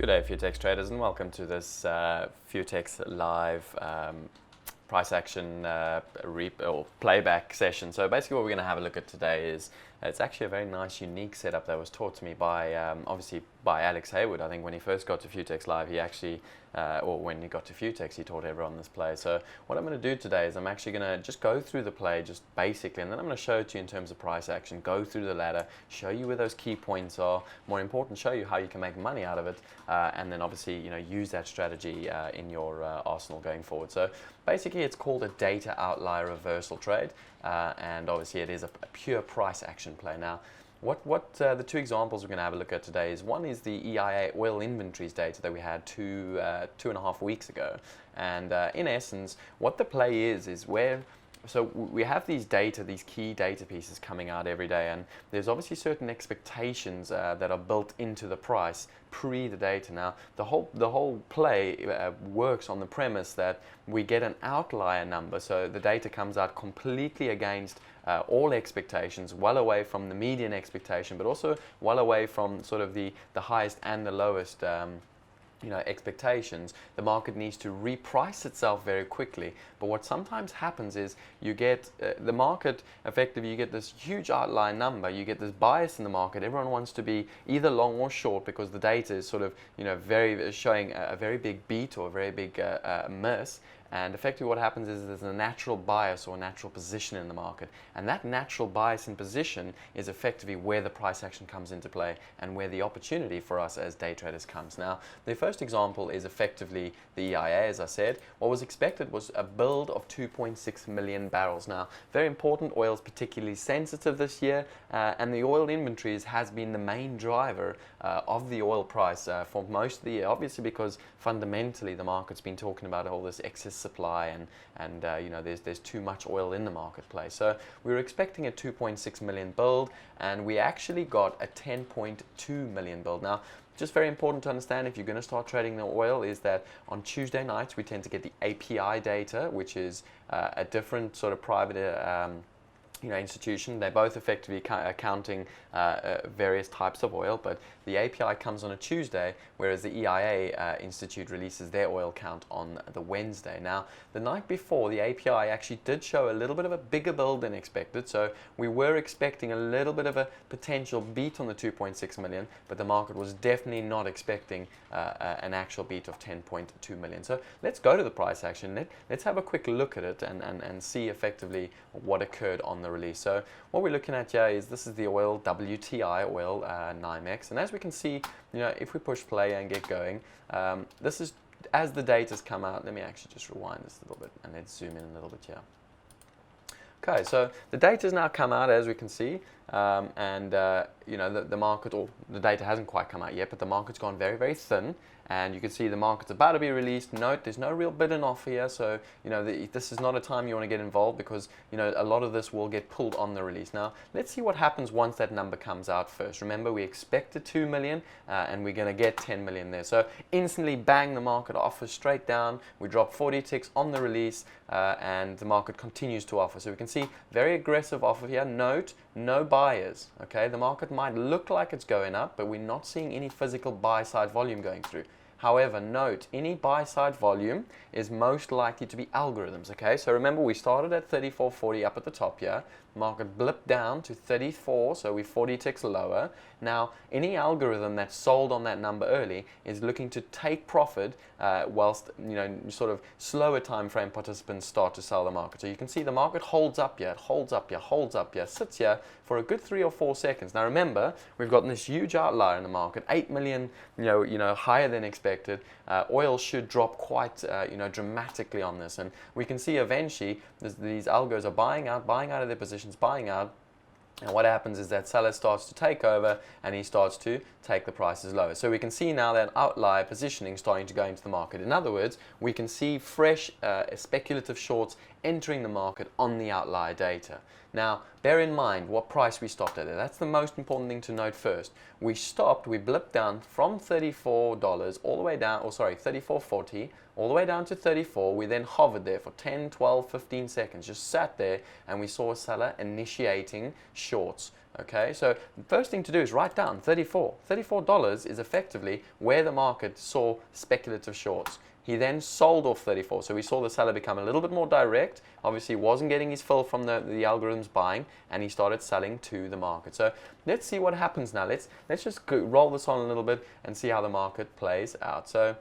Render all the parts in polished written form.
Good day, Futex traders, and welcome to this Futex live price action or playback session. So basically what we're going to have a look at today is it's actually a very nice, unique setup that was taught to me by, obviously, by Alex Haywood. I think when he first got to Futex Live, he actually, or when he got to Futex, he taught everyone this play. So what I'm going to do today is I'm actually going to just go through the play just basically, and then I'm going to show it to you in terms of price action, go through the ladder, show you where those key points are, more important, show you how you can make money out of it, and then obviously, use that strategy in your arsenal going forward. So basically, it's called a data outlier reversal trade, and obviously it is a pure price action play. Now, what the two examples we're going to have a look at today is, one is the EIA oil inventories data that we had two and a half weeks ago, and in essence, what the play is where. So we have these data, these key data pieces coming out every day, and there's obviously certain expectations that are built into the price pre the data. Now, the whole play works on the premise that we get an outlier number, so the data comes out completely against all expectations, well away from the median expectation, but also well away from sort of the highest and the lowest expectations. The market needs to reprice itself very quickly. But what sometimes happens is you get the market, effectively you get this huge outlier number, you get this bias in the market. Everyone wants to be either long or short because the data is sort of showing a very big beat or a very big miss. And effectively what happens is there's a natural bias or natural position in the market. And that natural bias and position is effectively where the price action comes into play and where the opportunity for us as day traders comes. Now, the first example is effectively the EIA, as I said. What was expected was a build of 2.6 million barrels. Now, very important, oil is particularly sensitive this year, and the oil inventories has been the main driver of the oil price for most of the year, obviously because fundamentally the market's been talking about all this excess supply and there's too much oil in the marketplace. So we were expecting a 2.6 million build, and we actually got a 10.2 million build. Now, just very important to understand if you're going to start trading the oil is that on Tuesday nights we tend to get the API data, which is a different sort of private institution. They're both effectively accounting various types of oil, but the API comes on a Tuesday, whereas the EIA Institute releases their oil count on the Wednesday. Now, the night before, the API actually did show a little bit of a bigger build than expected, so we were expecting a little bit of a potential beat on the 2.6 million, but the market was definitely not expecting an actual beat of 10.2 million. So let's go to the price action. Let's have a quick look at it and see effectively what occurred on the release. So what we're looking at here is this is the oil WTI oil NYMEX, and as we can see, if we push play and get going, this is as the data's come out. Let me actually just rewind this a little bit and let's zoom in a little bit here. Okay, so the data has now come out, as we can see, and the market, or the data hasn't quite come out yet, but the market's gone very, very thin, and you can see the market's about to be released. Note, there's no real bid and offer here, so this is not a time you want to get involved because a lot of this will get pulled on the release. Now, let's see what happens once that number comes out first. Remember, we expected 2 million, and we're going to get 10 million there. So instantly, bang, the market offers straight down. We drop 40 ticks on the release, and the market continues to offer. So we can see very aggressive offer here. Note, no buyers. Okay, the market might look like it's going up, but we're not seeing any physical buy-side volume going through. However, note, any buy-side volume is most likely to be algorithms, okay? So remember, we started at 34.40 up at the top here. Market blipped down to 34, so we're 40 ticks lower. Now, any algorithm that's sold on that number early is looking to take profit whilst, sort of slower time frame participants start to sell the market. So you can see the market holds up here, holds up here, holds up here, sits here for a good 3 or 4 seconds. Now remember, we've gotten this huge outlier in the market, 8 million, higher than expected. Oil should drop quite, dramatically on this, and we can see eventually these algos are buying out of their positions, buying out. And what happens is that seller starts to take over and he starts to take the prices lower. So we can see now that outlier positioning starting to go into the market. In other words, we can see fresh speculative shorts entering the market on the outlier data. Now, bear in mind what price we stopped at. That's the most important thing to note first. We blipped down from $34 all the way down, or sorry, $34.40, all the way down to 34. We then hovered there for 10, 12, 15 seconds, just sat there, and we saw a seller initiating shorts. Okay, so the first thing to do is write down 34. $34 is effectively where the market saw speculative shorts. He then sold off 34, so we saw the seller become a little bit more direct. Obviously, he wasn't getting his fill from the algorithms buying, and he started selling to the market. So let's see what happens now. Let's just roll this on a little bit and see how the market plays out. So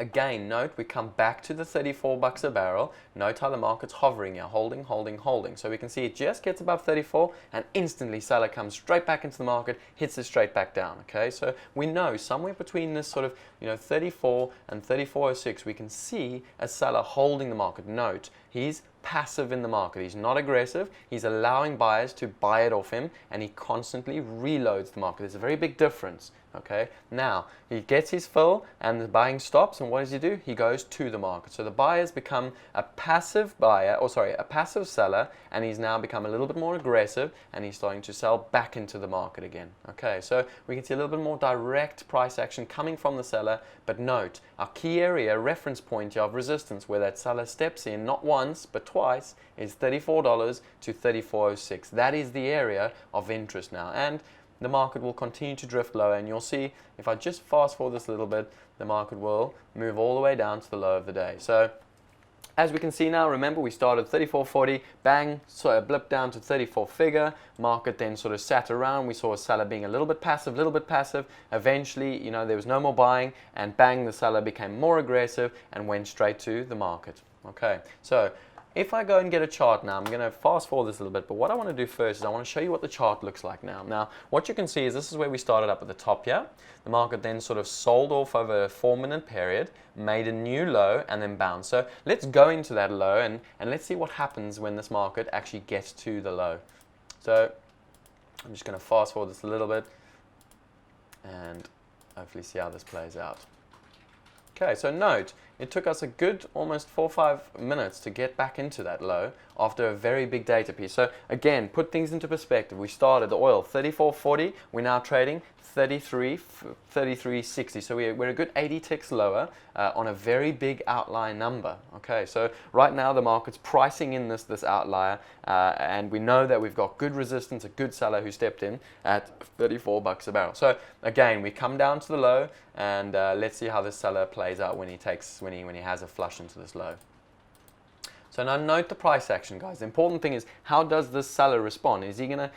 again, note we come back to the $34 a barrel. Note how the market's hovering here, holding, holding, holding. So we can see it just gets above 34 and instantly seller comes straight back into the market, hits it straight back down. Okay, so we know somewhere between this sort of 34 and 34.06 we can see a seller holding the market. Note, he's passive in the market. He's not aggressive. He's allowing buyers to buy it off him, and he constantly reloads the market. There's a very big difference. Okay, now he gets his fill and the buying stops, and what does he do? He goes to the market. So the buyer's become a passive buyer, or sorry, a passive seller, and he's now become a little bit more aggressive, and he's starting to sell back into the market again. Okay, so we can see a little bit more direct price action coming from the seller, but note, our key area, reference point of resistance where that seller steps in, not once, but twice, is $34 to 34.06. That is the area of interest now, and the market will continue to drift lower, and you'll see if I just fast forward this a little bit, the market will move all the way down to the low of the day. So as we can see now, remember we started 34.40, bang, so a blip down to 34 figure, market then sort of sat around, we saw a seller being a little bit passive, eventually, there was no more buying, and bang, the seller became more aggressive and went straight to the market. Okay, so if I go and get a chart now, I'm going to fast forward this a little bit, but what I want to do first is I want to show you what the chart looks like now. Now, what you can see is this is where we started up at the top here. The market then sort of sold off over a 4-minute period, made a new low, and then bounced. So let's go into that low and let's see what happens when this market actually gets to the low. So I'm just going to fast forward this a little bit and hopefully see how this plays out. Okay, so note, it took us a good almost 4 or 5 minutes to get back into that low after a very big data piece. So again, put things into perspective. We started the oil 34.40, we're now trading 33.60. So we're a good 80 ticks lower on a very big outlier number. Okay, so right now the market's pricing in this outlier, and we know that we've got good resistance, a good seller who stepped in at $34 a barrel. So again, we come down to the low, and let's see how this seller plays out when he has a flush into this low. So now note the price action, guys. The important thing is, how does this seller respond? Is he gonna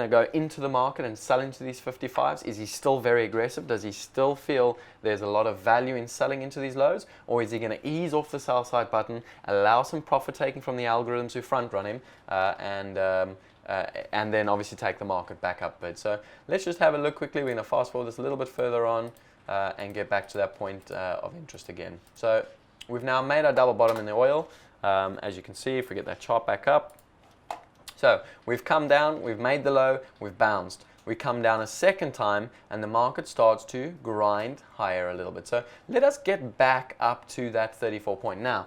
go into the market and sell into these 55s? Is he still very aggressive? Does he still feel there's a lot of value in selling into these lows? Or is he gonna ease off the sell side button, allow some profit taking from the algorithms who front run him, and then obviously take the market back up a bit? So let's just have a look quickly. We're gonna fast forward this a little bit further on and get back to that point of interest again. So we've now made our double bottom in the oil. As you can see, if we get that chart back up. So we've come down, we've made the low, we've bounced. We come down a second time and the market starts to grind higher a little bit. So let us get back up to that 34 point. Now,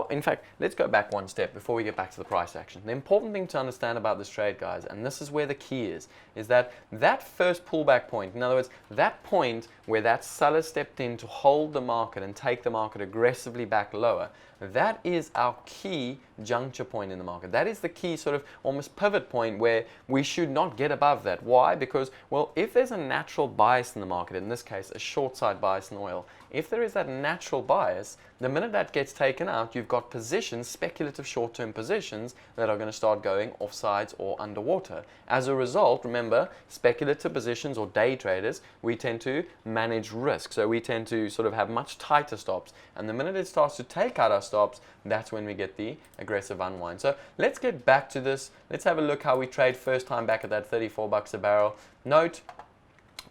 in fact, let's go back one step before we get back to the price action. The important thing to understand about this trade, guys, and this is where the key is that first pullback point, in other words, that point where that seller stepped in to hold the market and take the market aggressively back lower, that is our key juncture point in the market. That is the key sort of almost pivot point where we should not get above that. Why? Because, well, if there's a natural bias in the market, in this case, a short side bias in oil, if there is that natural bias, the minute that gets taken out, you've got positions, speculative short-term positions, that are going to start going offsides or underwater. As a result, remember, speculative positions or day traders, we tend to manage risk. So we tend to sort of have much tighter stops. And the minute it starts to take out our stops, that's when we get the aggressive unwind. So let's get back to this. Let's have a look how we trade first time back at that $34 a barrel. Note,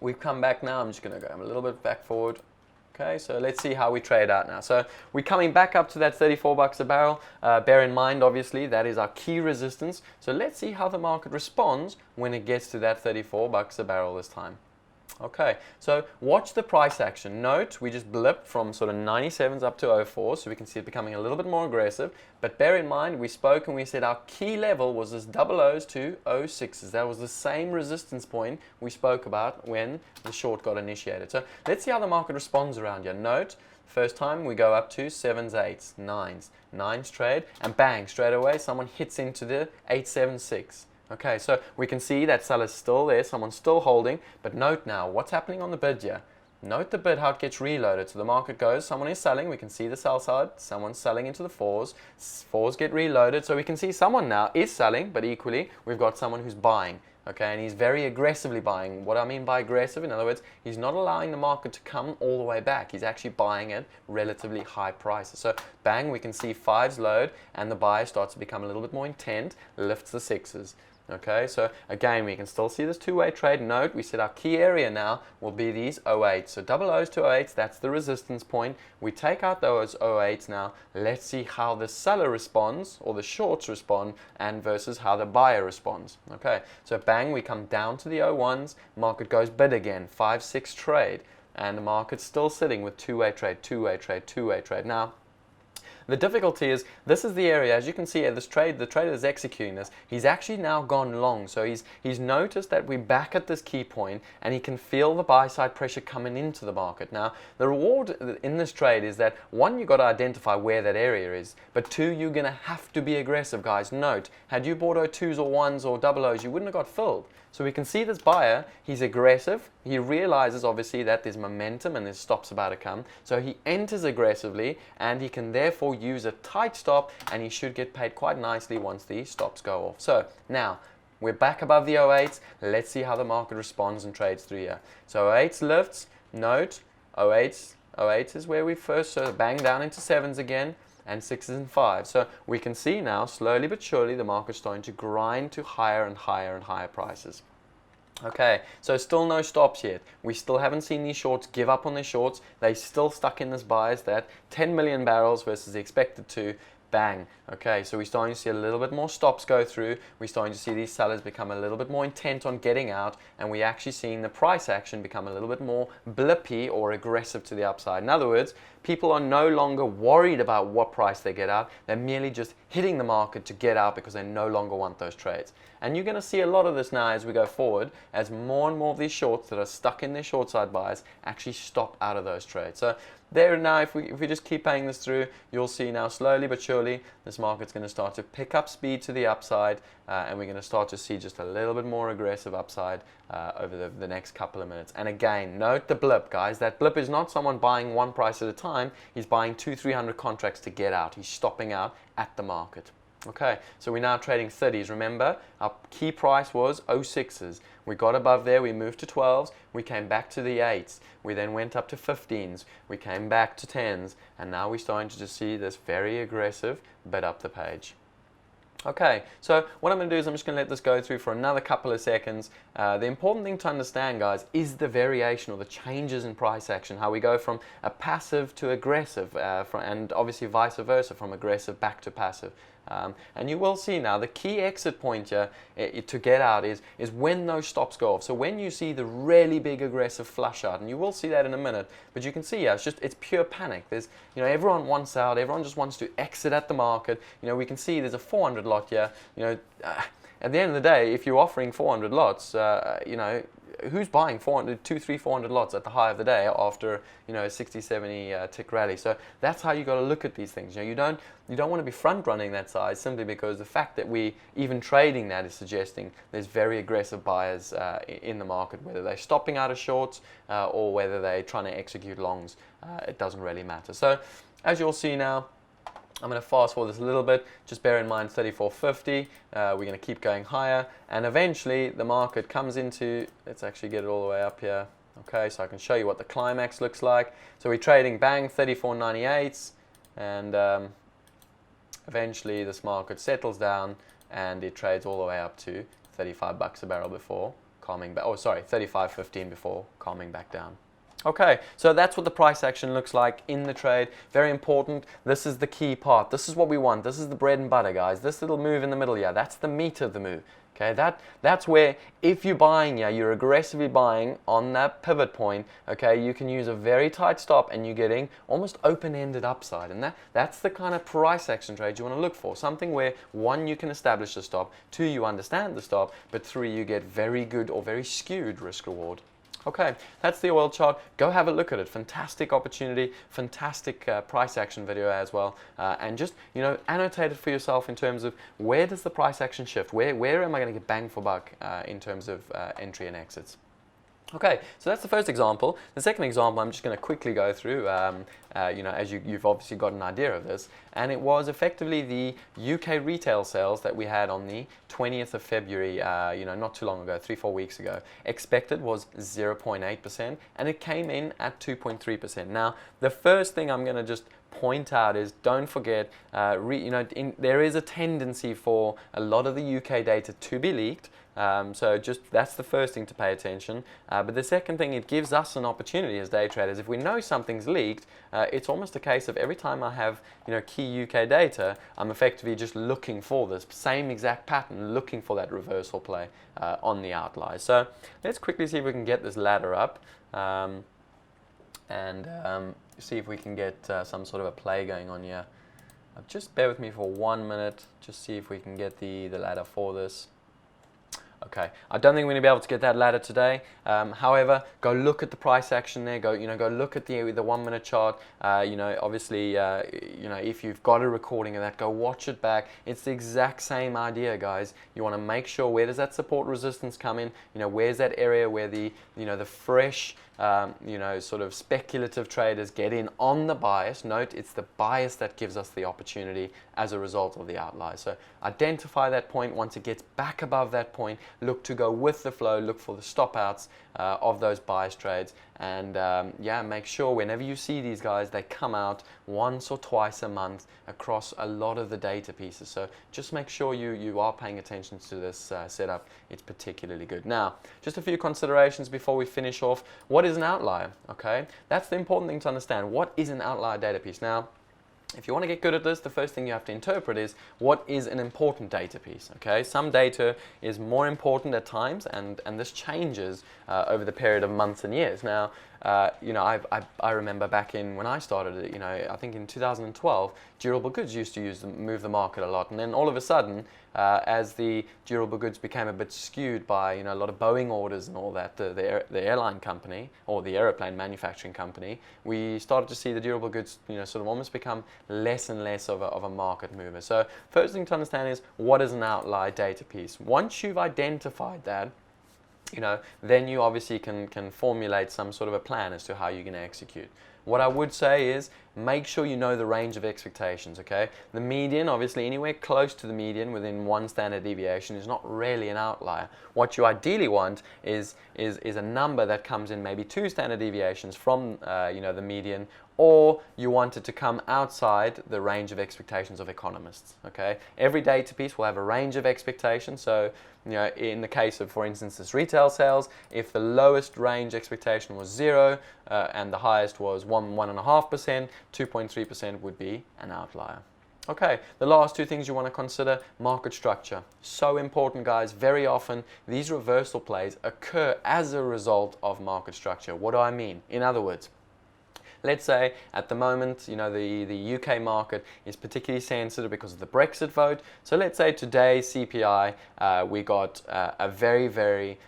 we've come back now. I'm just going to go a little bit back forward. Okay, so let's see how we trade out now. So we're coming back up to that $34 a barrel. Bear in mind, obviously, that is our key resistance. So let's see how the market responds when it gets to that $34 a barrel this time. Okay, so watch the price action. Note we just blipped from sort of 97s up to 04, so we can see it becoming a little bit more aggressive. But bear in mind, we spoke and we said our key level was this double O's to 06s. That was the same resistance point we spoke about when the short got initiated. So let's see how the market responds around here. Note, first time we go up to 7s, 8s, 9s. 9s trade, and bang, straight away someone hits into the 876. Okay, so we can see that seller's still there, someone's still holding, but note now, what's happening on the bid here? Note the bid, how it gets reloaded. So the market goes, someone is selling, we can see the sell side, someone's selling into the 4s, 4s get reloaded, so we can see someone now is selling, but equally, we've got someone who's buying. Okay, and he's very aggressively buying. What I mean by aggressive, in other words, he's not allowing the market to come all the way back. He's actually buying at relatively high prices. So bang, we can see 5s load, and the buyer starts to become a little bit more intent, lifts the 6s. Okay, so again, we can still see this two-way trade. Note, we said our key area now will be these 08s. So double O's to 08s, that's the resistance point. We take out those 08s now. Let's see how the seller responds, or the shorts respond, and versus how the buyer responds. Okay, so bang, we come down to the 01s. Market goes bid again, 5-6 trade. And the market's still sitting with two-way trade, two-way trade, two-way trade. Now, the difficulty is, this is the area, as you can see at this trade, the trader is executing this. He's actually now gone long, so he's noticed that we're back at this key point, and he can feel the buy side pressure coming into the market. Now, the reward in this trade is that, one, you've got to identify where that area is, but two, you're going to have to be aggressive, guys. Note, had you bought 02s or 1s or double O's, you wouldn't have got filled. So we can see this buyer, he's aggressive. He realizes obviously that there's momentum and there's stops about to come. So he enters aggressively, and he can therefore use a tight stop, and he should get paid quite nicely once the stops go off. So now we're back above the 08s. Let's see how the market responds and trades through here. So 08s lifts. Note 08s is where we first bang down into 7s again, and 6s and 5s. So we can see now, slowly but surely, the market's starting to grind to higher and higher and higher prices. Okay, so still no stops yet. We still haven't seen these shorts give up on their shorts. They're still stuck in this bias that 10 million barrels versus the expected to. Bang. Okay, so we're starting to see a little bit more stops go through. We're starting to see these sellers become a little bit more intent on getting out, and we're actually seeing the price action become a little bit more blippy or aggressive to the upside. In other words, people are no longer worried about what price they get out. They're merely just hitting the market to get out because they no longer want those trades. And you're going to see a lot of this now as we go forward, as more and more of these shorts that are stuck in their short side buys actually stop out of those trades. So there now, if we just keep paying this through, you'll see now slowly but surely this market's going to start to pick up speed to the upside, and we're going to start to see just a little bit more aggressive upside over the next couple of minutes. And again, note the blip, guys. That blip is not someone buying one price at a time. He's buying 200-300 contracts to get out. He's stopping out at the market. Okay, so we're now trading 30s. Remember, our key price was 06s. We got above there, we moved to 12s, we came back to the 8s. We then went up to 15s, we came back to 10s, and now we're starting to just see this very aggressive bid up the page. Okay, so what I'm going to do is I'm just going to let this go through for another couple of seconds. The important thing to understand, guys, is the variation or the changes in price action, how we go from a passive to aggressive, and obviously vice versa, from aggressive back to passive. And you will see now the key exit point here to get out is when those stops go off. So when you see the really big aggressive flush out, and you will see that in a minute, but you can see here, it's pure panic. There's, everyone wants out, everyone just wants to exit at the market. We can see there's a 400 lot here. At the end of the day, if you're offering 400 lots, who's buying 400 lots at the high of the day after a 60, 70 tick rally? So that's how you got to look at these things. You don't want to be front running that size simply because the fact that we even trading that is suggesting there's very aggressive buyers in the market, whether they're stopping out of shorts or whether they're trying to execute longs. It doesn't really matter. So as you'll see now, I'm going to fast forward this a little bit. Just bear in mind 34.50. We're going to keep going higher, and eventually the market comes into, let's actually get it all the way up here. Okay, so I can show you what the climax looks like. So we're trading bang 34.98, and eventually this market settles down and it trades all the way up to 35 bucks a barrel before calming back. Oh, sorry, 35.15 before calming back down. Okay, so that's what the price action looks like in the trade. Very important. This is the key part. This is what we want. This is the bread and butter, guys. This little move in the middle here, that's the meat of the move. Okay, that's where if you're buying here, you're aggressively buying on that pivot point, okay, you can use a very tight stop and you're getting almost open-ended upside. And that's the kind of price action trade you want to look for. Something where, one, you can establish a stop, two, you understand the stop, but three, you get very good or very skewed risk reward. Okay, that's the oil chart. Go have a look at it. Fantastic opportunity, fantastic price action video as well. And just, annotate it for yourself in terms of where does the price action shift? Where am I going to get bang for buck in terms of entry and exits? Okay, so that's the first example. The second example I'm just going to quickly go through, as you've obviously got an idea of this, and it was effectively the UK retail sales that we had on the 20th of February, not too long ago, 3-4 weeks ago. Expected was 0.8%, and it came in at 2.3%. Now, the first thing I'm going to just point out is, don't forget, there is a tendency for a lot of the UK data to be leaked. So that's the first thing to pay attention. But the second thing, it gives us an opportunity as day traders. If we know something's leaked, it's almost a case of every time I have key UK data, I'm effectively just looking for this same exact pattern, looking for that reversal play on the outliers. So let's quickly see if we can get this ladder up and see if we can get some sort of a play going on here. Just bear with me for 1 minute, just see if we can get the ladder for this. Okay, I don't think we're going to be able to get that ladder today. However, go look at the price action there. Go look at the 1 minute chart. Obviously, if you've got a recording of that, go watch it back. It's the exact same idea, guys. You want to make sure, where does that support resistance come in? Where's that area where the fresh sort of speculative traders get in on the bias. Note, it's the bias that gives us the opportunity as a result of the outliers. So identify that point. Once it gets back above that point, look to go with the flow, look for the stop outs of those bias trades, and make sure whenever you see these guys, they come out once or twice a month across a lot of the data pieces. So just make sure you are paying attention to this setup. It's particularly good. Now, just a few considerations before we finish off. What is an outlier? Okay, that's the important thing to understand. What is an outlier data piece? Now, if you want to get good at this, the first thing you have to interpret is, what is an important data piece? Okay, some data is more important at times, and this changes over the period of months and years. Now, I remember back in when I started, I think in 2012, durable goods used to move the market a lot, and then all of a sudden, as the durable goods became a bit skewed by a lot of Boeing orders and all that, the airline company or the aeroplane manufacturing company, we started to see the durable goods sort of almost become less and less of a market mover. So first thing to understand is, what is an outlier data piece? Once you've identified that, then you obviously can formulate some sort of a plan as to how you're going to execute. What I would say is, make sure you know the range of expectations, okay? The median, obviously anywhere close to the median within one standard deviation is not really an outlier. What you ideally want is a number that comes in maybe 2 standard deviations from the median, or you want it to come outside the range of expectations of economists, okay? Every data piece will have a range of expectations. So, in the case of, for instance, this retail sales, if the lowest range expectation was 0 and the highest was 1.5%, 2.3% would be an outlier. Okay, the last two things you want to consider: market structure. So important, guys. Very often these reversal plays occur as a result of market structure. What do I mean? In other words, let's say at the moment, the UK market is particularly sensitive because of the Brexit vote. So let's say today CPI, we got a very, very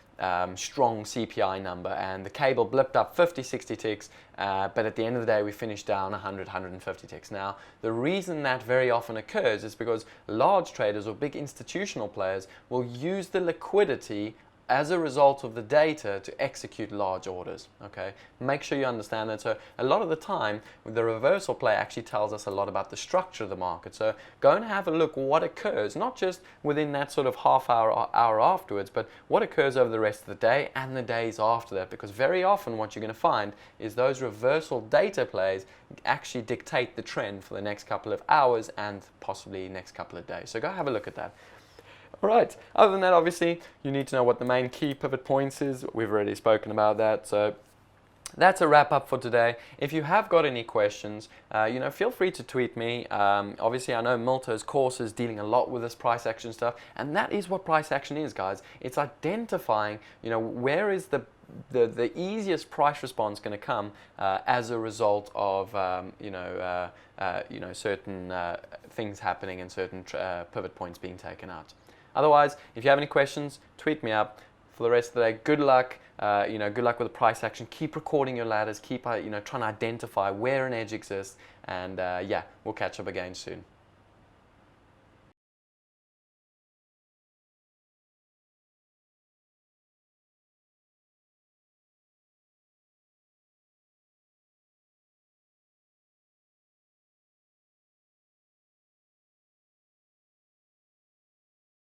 strong CPI number, and the cable blipped up 50, 60 ticks, but at the end of the day we finished down 100, 150 ticks. Now, the reason that very often occurs is because large traders or big institutional players will use the liquidity as a result of the data to execute large orders. Okay, make sure you understand that. So a lot of the time, the reversal play actually tells us a lot about the structure of the market. So go and have a look what occurs, not just within that sort of half hour or hour afterwards, but what occurs over the rest of the day and the days after that. Because very often what you're going to find is those reversal data plays actually dictate the trend for the next couple of hours and possibly next couple of days. So go have a look at that. All right, other than that, obviously, you need to know what the main key pivot points is. We've already spoken about that. So That's a wrap up for today. If you have got any questions, feel free to tweet me. Obviously, I know Milto's course is dealing a lot with this price action stuff, and that is what price action is, guys. It's identifying, where is the easiest price response going to come as a result of certain things happening and certain pivot points being taken out. Otherwise, if you have any questions, tweet me up. For the rest of the day, good luck. Good luck with the price action. Keep recording your ladders. Keep trying to identify where an edge exists. And we'll catch up again soon.